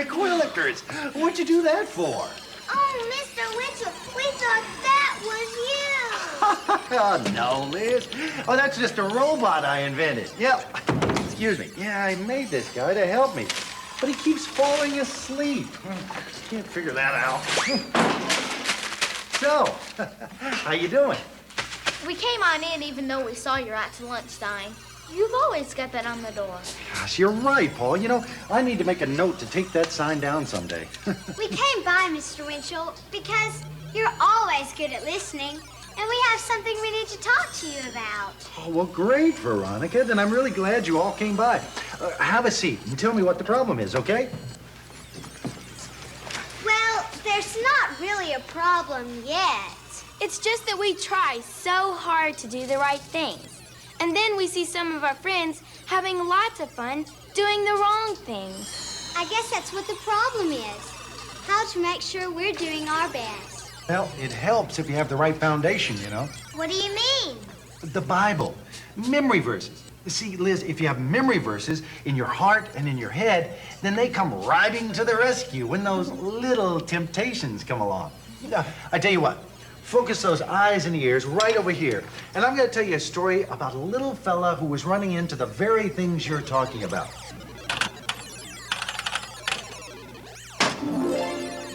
McWillikers! What'd you do that for? Oh, Mr. Winchell, we thought that was you. Oh, no, Liz. Oh, that's just a robot I invented. Yep. Excuse me. Yeah, I made this guy to help me. But he keeps falling asleep. Can't figure that out. So, how you doing? We came on in even though we saw your at lunch sign. You've always got that on the door. Gosh, you're right, Paul. You know, I need to make a note to take that sign down someday. We came by, Mr. Winchell, because you're always good at listening, and we have something we need to talk to you about. Oh, well, great, Veronica. Then I'm really glad you all came by. Have a seat and tell me what the problem is, okay? Well, there's not really a problem yet. It's just that we try so hard to do the right things. And then we see some of our friends having lots of fun doing the wrong things. I guess that's what the problem is. How to make sure we're doing our best. Well, it helps if you have the right foundation, you know. What do you mean? The Bible. Memory verses. See, Liz, if you have memory verses in your heart and in your head, then they come riding to the rescue when those little temptations come along. Now, I tell you what. Focus those eyes and ears right over here. And I'm going to tell you a story about a little fella who was running into the very things you're talking about.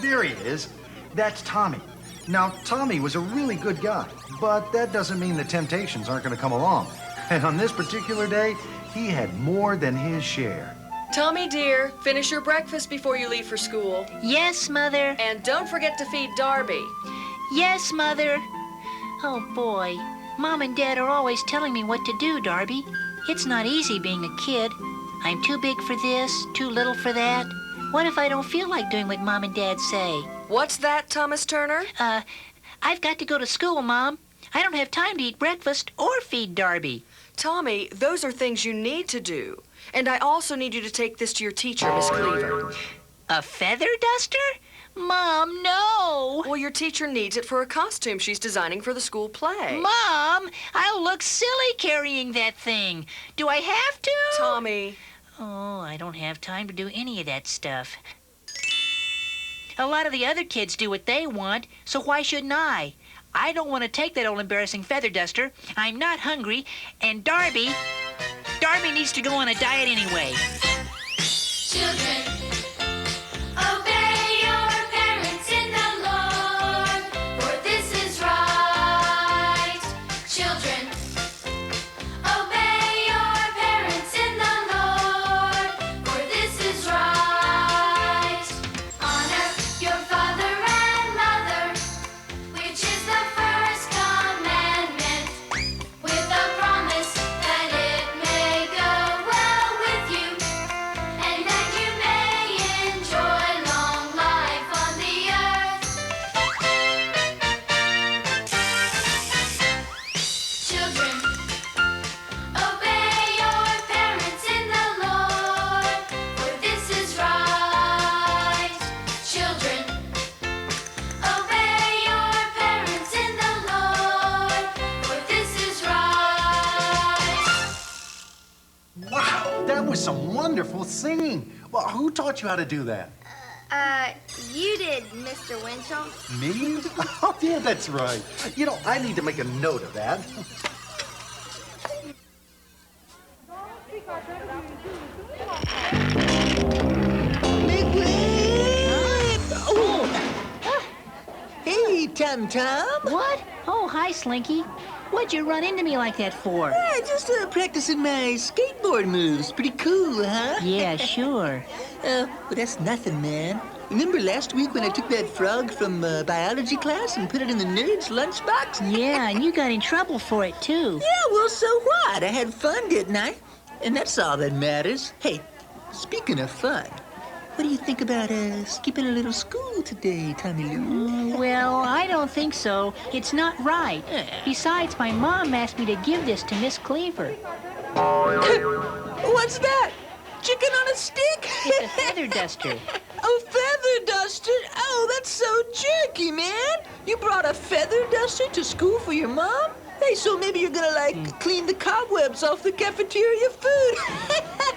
There he is. That's Tommy. Now, Tommy was a really good guy, but that doesn't mean the temptations aren't going to come along. And on this particular day, he had more than his share. Tommy, dear, finish your breakfast before you leave for school. Yes, Mother. And don't forget to feed Darby. Yes, Mother. Oh, boy. Mom and Dad are always telling me what to do, Darby. It's not easy being a kid. I'm too big for this, too little for that. What if I don't feel like doing what Mom and Dad say? What's that, Thomas Turner? I've got to go to school, Mom. I don't have time to eat breakfast or feed Darby. Tommy, those are things you need to do. And I also need you to take this to your teacher, Miss Cleaver. A feather duster? Mom, no. Well, your teacher needs it for a costume she's designing for the school play. Mom, I'll look silly carrying that thing. Do I have to? Tommy. Oh, I don't have time to do any of that stuff. A lot of the other kids do what they want, so why shouldn't I? I don't want to take that old embarrassing feather duster. I'm not hungry, and Darby needs to go on a diet anyway. Children, obey your parents in the Lord, for this is right. Children, obey your parents in the Lord, for this is right. Honor your father and mother, which is the first commandment, with a promise that it may go well with you, and that you may enjoy long life on the earth. Children, obey your parents in the Lord, for this is right. Children, obey your parents in the Lord, for this is right. Wow, that was some wonderful singing. Well, who taught you how to do that? You did, Mr. Winchell. Me? Oh, yeah, that's right. You know, I need to make a note of that. Hey, Tom. What? Oh, hi, Slinky. What'd you run into me like that for? Yeah, just practicing my skateboard moves. Pretty cool, huh? Yeah, sure. Well, that's nothing, man. Remember last week when I took that frog from biology class and put it in the nerd's lunchbox? Yeah, and you got in trouble for it, too. Yeah, well, so what? I had fun, didn't I? And that's all that matters. Hey, speaking of fun, what do you think about skipping a little school today, Tommy Lou? Well, I don't think so. It's not right. Besides, my mom asked me to give this to Miss Cleaver. What's that? Chicken on a stick? It's a feather duster. A feather duster? Oh, that's so jerky, man. You brought a feather duster to school for your mom? Hey, so maybe you're gonna, clean the cobwebs off the cafeteria food.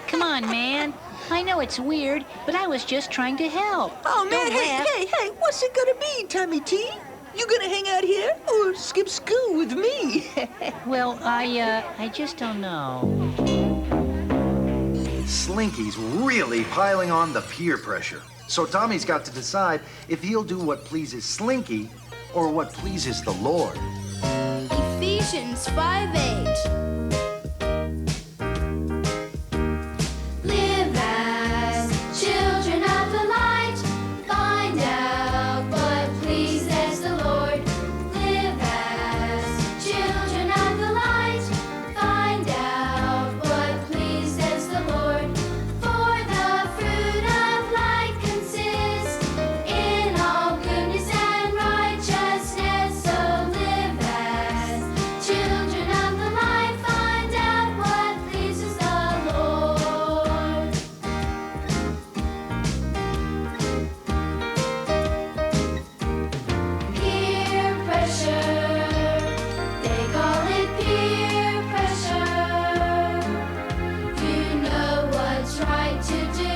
Come on, man. I know it's weird, but I was just trying to help. Oh, man, Don't laugh. hey, what's it gonna be, Tommy T? You gonna hang out here or skip school with me? Well, I just don't know. Slinky's really piling on the peer pressure. So Tommy's got to decide if he'll do what pleases Slinky or what pleases the Lord. Ephesians 5:8. Live as children of the light. Find out what pleases the Lord. Live as children of the light. Find out what pleases the Lord. For the fruit of light consists in all goodness and righteousness. So live as children of the light. Find out what pleases the Lord. Peer pressure, they call it peer pressure. You know what's right to do,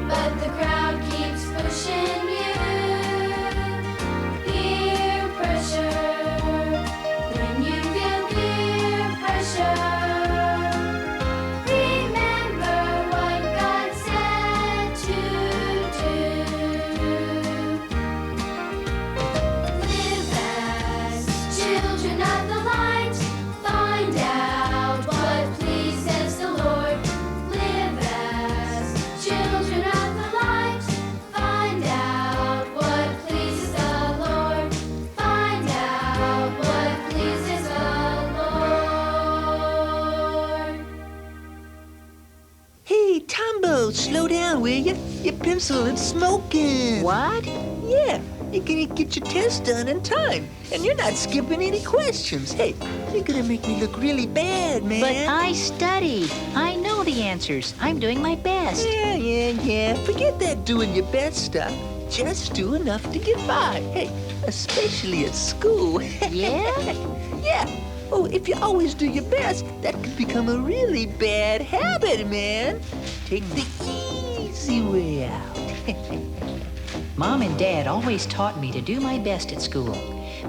but the crowd keeps pushing you. Peer pressure, when you feel peer pressure, remember what God said to do. Live as children of the light. Find out what pleases the Lord. Live as children of the light. Find out what pleases the Lord. Find out what pleases the Lord. Hey, Tombo, slow down, will you? Your pencil is smoking. What? Yeah, you're gonna get your test done in time, and you're not skipping any questions. Hey, you're gonna make me look really bad, man. But I studied. I know the answers. I'm doing my best. Yeah. Forget that doing your best stuff. Just do enough to get by. Hey, especially at school. Yeah? Yeah. Oh, if you always do your best, that could become a really bad habit, man. Take the easy way out. Mom and Dad always taught me to do my best at school.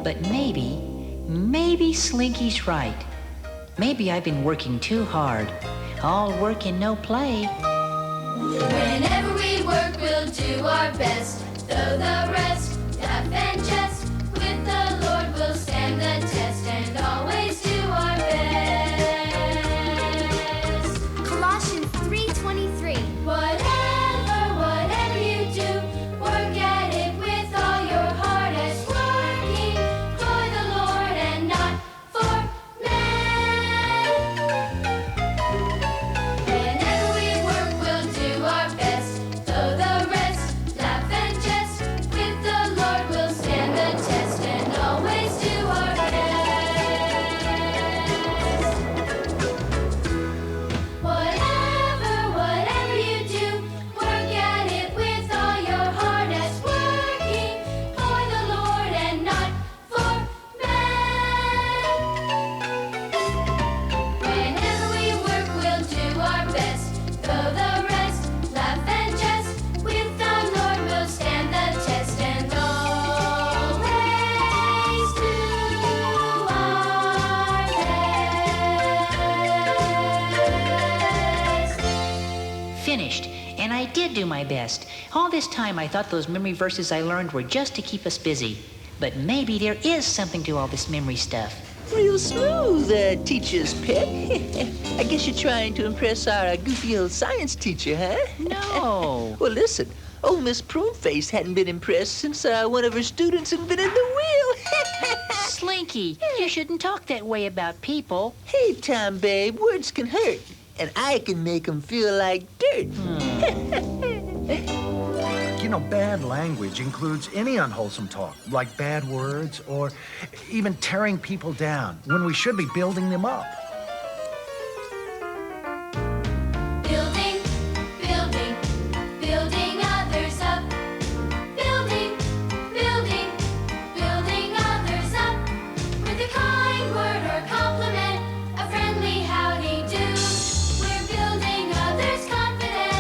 But maybe Slinky's right. Maybe I've been working too hard. All work and no play. Whenever we work, we'll do our best. Though the rest laugh and jest, with the Lord we'll stand the test and always do our best. Colossians 3:23. Whatever you do, work at it with all your heart as working for the Lord and not for men. Whenever we work, we'll do our best. Though the rest laugh and jest, with the Lord we'll stand the test and always do our best. Whatever you do, work at it with all your heart as working for the Lord and not for men. Whenever we work, we'll do our best. Though the rest laugh and jest, with the Lord we'll stand the test and always do our best. Finished. And I did do my best. All this time I thought those memory verses I learned were just to keep us busy. But maybe there is something to all this memory stuff. Real smooth, teacher's pet. I guess you're trying to impress our goofy old science teacher, huh? No. Well, listen, old Miss Pruneface hadn't been impressed since one of her students invented the wheel. Slinky, you shouldn't talk that way about people. Hey, Tom, babe, words can hurt, and I can make them feel like dirt. You know, bad language includes any unwholesome talk, like bad words or even tearing people down when we should be building them up. Building, building, building others up. Building, building, building others up. With a kind word or compliment, a friendly howdy do. We're building others' confidence.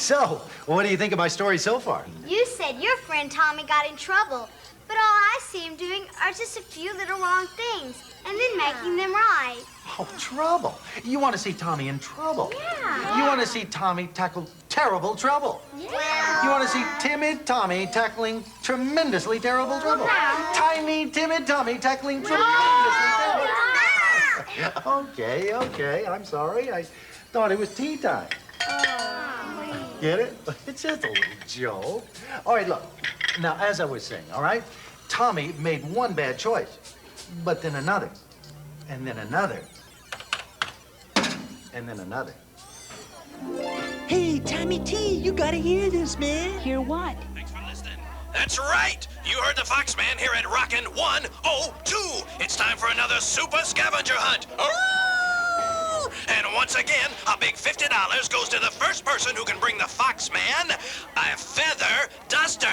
So, what do you think of my story so far? You said your friend Tommy got in trouble, but all I see him doing are just a few little wrong things and then making them right. Oh, trouble. You want to see Tommy in trouble. Yeah. You want to see Tommy tackle terrible trouble. Yeah. You want to see timid Tommy tackling tremendously terrible trouble. Tiny, timid Tommy tackling tremendously terrible trouble. Okay, I'm sorry. I thought it was tea time. Get it? It's just a little joke. All right, look. Now, as I was saying, all right, Tommy made one bad choice, but then another, and then another, and then another. Hey, Tommy T, you gotta hear this, man. Hear what? Thanks for listening. That's right. You heard the Fox Man here at Rockin' 102. It's time for another super scavenger hunt. And once again, a big $50 goes to the first person who can bring the Fox Man a feather duster.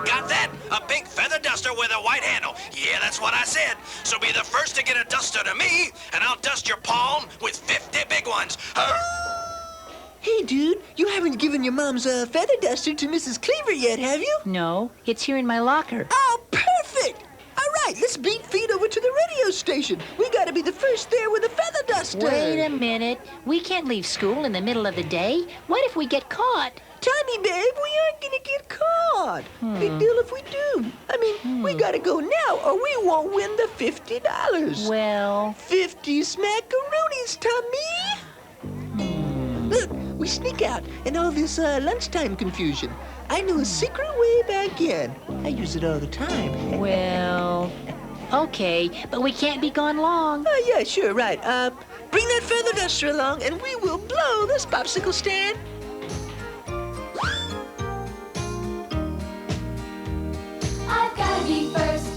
Got that? A pink feather duster with a white handle. Yeah, that's what I said. So be the first to get a duster to me, and I'll dust your palm with 50 big ones. Hey, dude, you haven't given your mom's feather duster to Mrs. Cleaver yet, have you? No, it's here in my locker. Oh, perfect! All right, let's beat feet over to the radio station. We gotta be the first there with a feather duster. Wait a minute. We can't leave school in the middle of the day. What if we get caught? Tommy, babe, we aren't gonna get caught. Big deal if we do. I mean, we gotta go now or we won't win the $50. Well, 50 smackaroonies, Tommy. Look, we sneak out in all this lunchtime confusion. I know a secret way back in. I use it all the time. well, okay, but we can't be gone long. Oh, yeah, sure, right. Bring that feather duster along and we will blow this popsicle stand. I've gotta be first.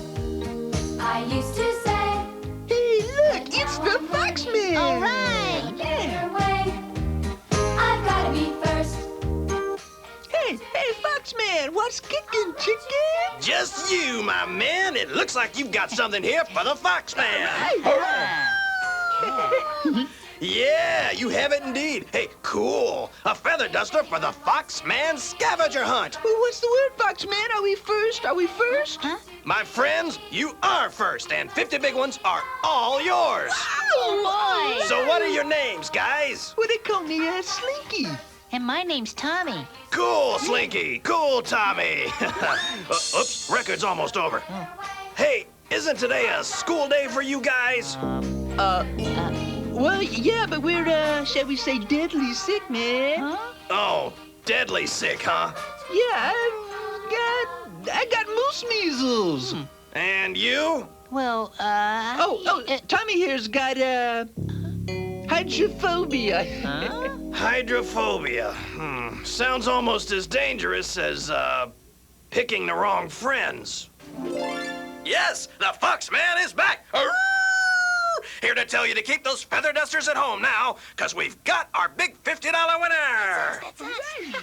I used to say, Hey, look, it's the Foxman. All right. a better way. I've gotta be first. Hey, Foxman, what's kicking, chicken? Just you, my man. It looks like you've got something here for the Fox Man. Yeah, you have it indeed. Hey, cool. A feather duster for the Fox Man scavenger hunt. Well, what's the word, Foxman? Are we first? Are we first? Huh? My friends, you are first, and 50 big ones are all yours. Oh, boy. So what are your names, guys? Well, they call me Slinky. And my name's Tommy. Cool, Slinky. Cool, Tommy. Oops, record's almost over. Hey, isn't today a school day for you guys? Well, yeah, but we're, shall we say, deadly sick, man. Huh? Oh, deadly sick, huh? Yeah, I got moose measles. And you? Well, Tommy here's got, hydrophobia. Huh? Hydrophobia. Sounds almost as dangerous as, picking the wrong friends. Yes, the Fox Man is back. Here to tell you to keep those feather dusters at home now, because we've got our big $50 winner.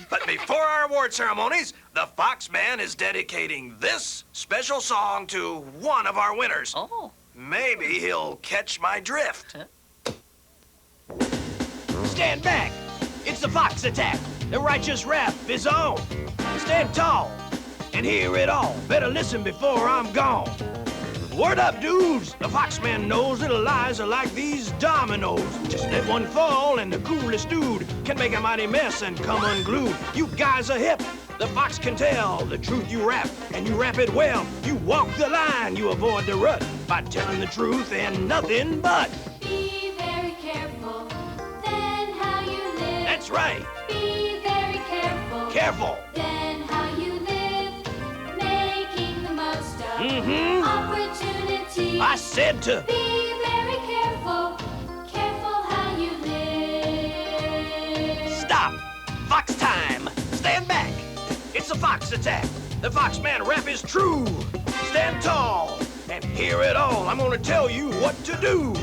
But before our award ceremonies, the Fox Man is dedicating this special song to one of our winners. Oh. Maybe he'll catch my drift. Stand back! It's the Fox Attack. The righteous rap is on. Stand tall and hear it all. Better listen before I'm gone. Word up, dudes! The Foxman knows little lies are like these dominoes. Just let one fall and the coolest dude can make a mighty mess and come unglued. You guys are hip. The Fox can tell the truth you rap, and you rap it well. You walk the line, you avoid the rut by telling the truth and nothing but. Be very careful, then how you live. That's right. Be very careful. Careful. Then how you live, making the most of opportunity. I said to. Be very careful, careful how you live. Stop! Fox time! Stand back! It's a Fox Attack. The Foxman rap is true. Stand tall and hear it all. I'm gonna tell you what to do.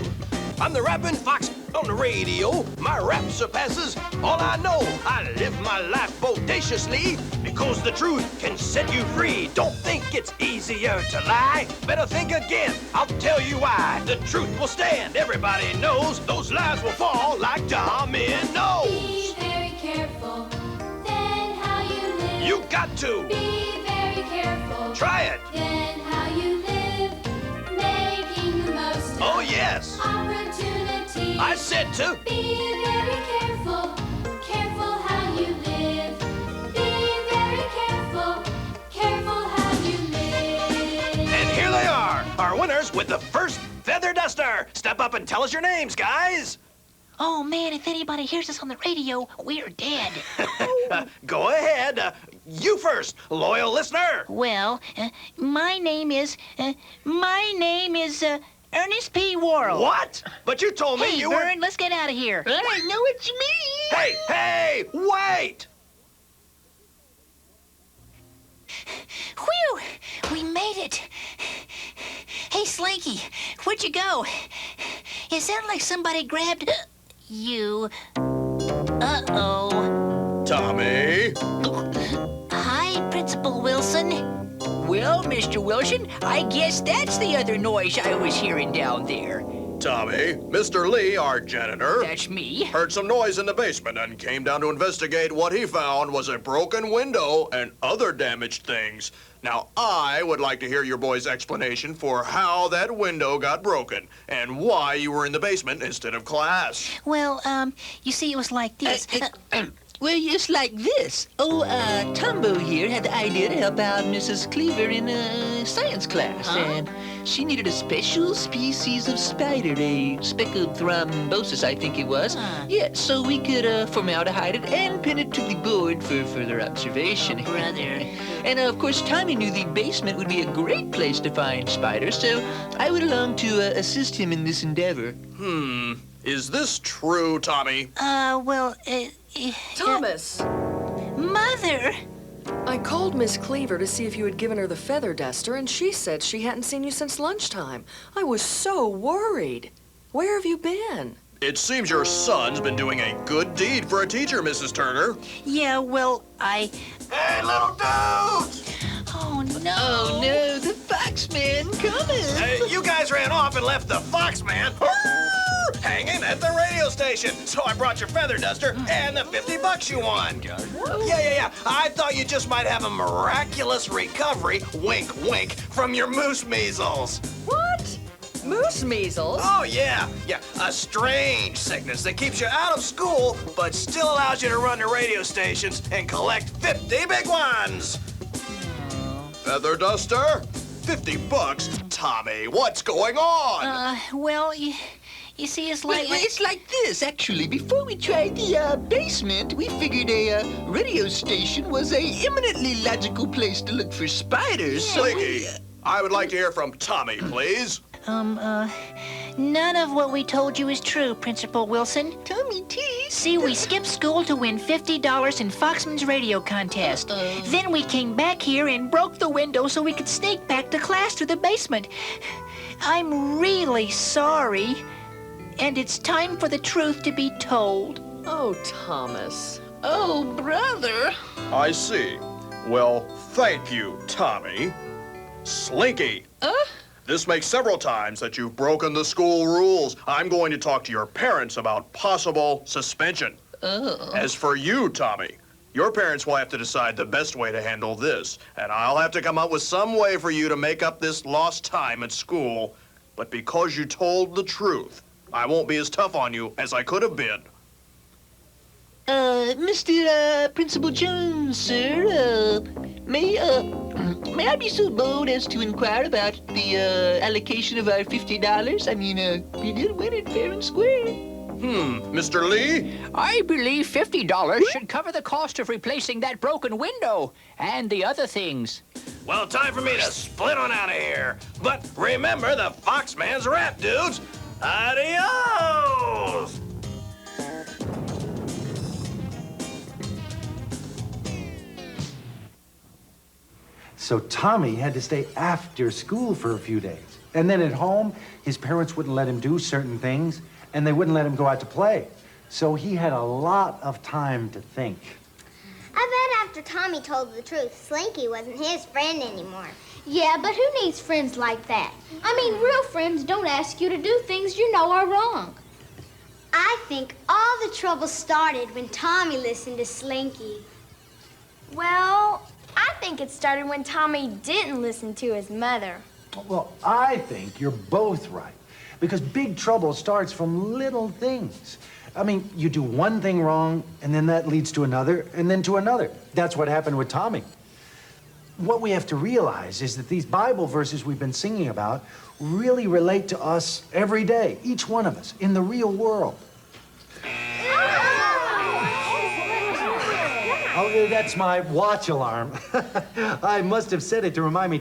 I'm the rapping Fox on the radio. My rap surpasses all I know. I live my life bodaciously because the truth can set you free. Don't think it's easier to lie. Better think again. I'll tell you why. The truth will stand. Everybody knows those lies will fall like dominoes. Be very careful, got to. Be very careful. Try it. Then how you live, making the most of Oh, yes. opportunity. I said to. Be very careful, careful how you live. Be very careful, careful how you live. And here they are, our winners with the first feather duster. Step up and tell us your names, guys. Oh, man, if anybody hears us on the radio, we're dead. Go ahead. You first, loyal listener. Well, my name is Ernest P. Worrell. What? But you told me Hey, you Vern, let's get out of here. I know it's me. Hey, wait! Whew! We made it. Hey, Slinky, where'd you go? It sounded like somebody grabbed you. Uh-oh. Tommy? Hi, Principal Wilson. Well, Mr. Wilson, I guess that's the other noise I was hearing down there. Tommy, Mr. Lee, our janitor, That's me. heard some noise in the basement and came down to investigate. What he found was a broken window and other damaged things. Now, I would like to hear your boy's explanation for how that window got broken and why you were in the basement instead of class. Well, you see, it was like this. Well, it's like this. Tombo here had the idea to help out Mrs. Cleaver in science class, and she needed a special species of spider, a speckled thrombosis, I think it was. Yeah, so we could formaldehyde it and pin it to the board for further observation. Brother. And of course, Tommy knew the basement would be a great place to find spiders, so I went along to assist him in this endeavor. Is this true, Tommy? Thomas, Mother! I called Miss Cleaver to see if you had given her the feather duster, and she said she hadn't seen you since lunchtime. I was so worried. Where have you been? It seems your son's been doing a good deed for a teacher, Mrs. Turner. Yeah, well, Hey, little dudes! Oh, no. Oh no, the Foxman coming! Hey, you guys ran off and left the Foxman hanging at the radio station. So I brought your feather duster and the $50 you won. Yeah. I thought you just might have a miraculous recovery, wink, wink, from your moose measles. What? Moose measles? Oh, yeah. A strange sickness that keeps you out of school, but still allows you to run to radio stations and collect 50 big ones. Feather duster? $50? Tommy, what's going on? Well, you see, it's like... Well, it's like this, actually. Before we tried the basement, we figured a radio station was a eminently logical place to look for spiders. So Slinky, I would like to hear from Tommy, please. None of what we told you is true, Principal Wilson. Tommy T. See, we skipped school to win $50 in Foxman's radio contest. Then we came back here and broke the window so we could sneak back to class through the basement. I'm really sorry. And it's time for the truth to be told. Oh, Thomas. Oh, brother. I see. Well, thank you, Tommy. Slinky. This makes several times that you've broken the school rules. I'm going to talk to your parents about possible suspension. As for you, Tommy, your parents will have to decide the best way to handle this, and I'll have to come up with some way for you to make up this lost time at school. But because you told the truth, I won't be as tough on you as I could have been. Mr. Principal Jones, sir, may I be so bold as to inquire about the allocation of our $50? I mean, we did win it fair and square. Mr. Lee? I believe $50 should cover the cost of replacing that broken window and the other things. Well, time for me to split on out of here. But remember the Foxman's rap, dudes. Adios! So Tommy had to stay after school for a few days. And then at home, his parents wouldn't let him do certain things, and they wouldn't let him go out to play. So he had a lot of time to think. I bet after Tommy told the truth, Slinky wasn't his friend anymore. Yeah, but who needs friends like that? I mean, real friends don't ask you to do things you know are wrong. I think all the trouble started when Tommy listened to Slinky. Well, I think it started when Tommy didn't listen to his mother. Well, I think you're both right. Because big trouble starts from little things. I mean, you do one thing wrong, and then that leads to another, and then to another. That's what happened with Tommy. What we have to realize is that these Bible verses we've been singing about really relate to us every day, each one of us, in the real world. Oh, that's my watch alarm. I must have set it to remind me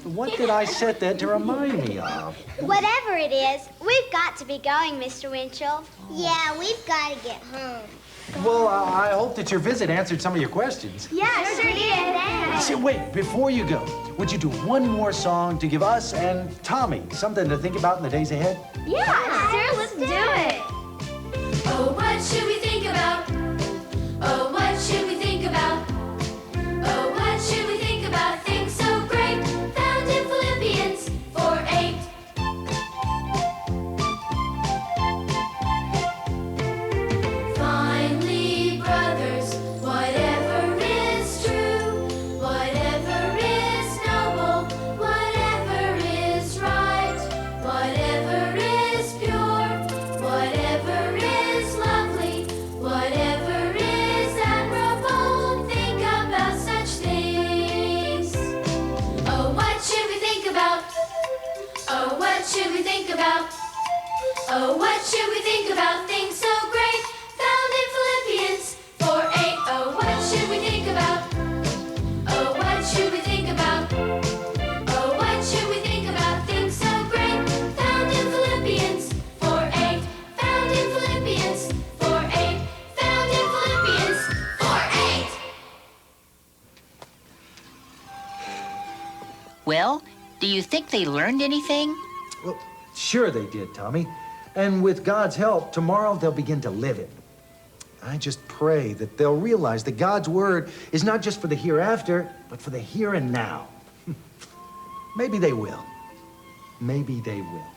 what did I set that to remind me of? Whatever it is, we've got to be going, Mr. Winchell. Yeah, we've got to get home. Well, I hope that your visit answered some of your questions. Yeah, sure did. See, wait, before you go, would you do one more song to give us and Tommy something to think about in the days ahead? Yeah, sure, let's do it. Oh, what should we think about? Oh, what should we think about? Oh, what should we think about? Things so great, found in Philippians 4:8. Finally, brothers, whatever is true, whatever is noble, whatever is right, whatever is pure, whatever is lovely, whatever is admirable, think about such things. Oh, what should we think about? Oh, what should we think about? Oh, what should we think about? Things so great, found in Philippians 4:8. Oh, what should we think about? Oh, what should we think about? Oh, what should we think about? Things so great, found in Philippians 4:8. Found in Philippians 4:8. Found in Philippians 4:8. Well, do you think they learned anything? Well, sure they did, Tommy. And with God's help, tomorrow they'll begin to live it. I just pray that they'll realize that God's word is not just for the hereafter, but for the here and now. Maybe they will. Maybe they will.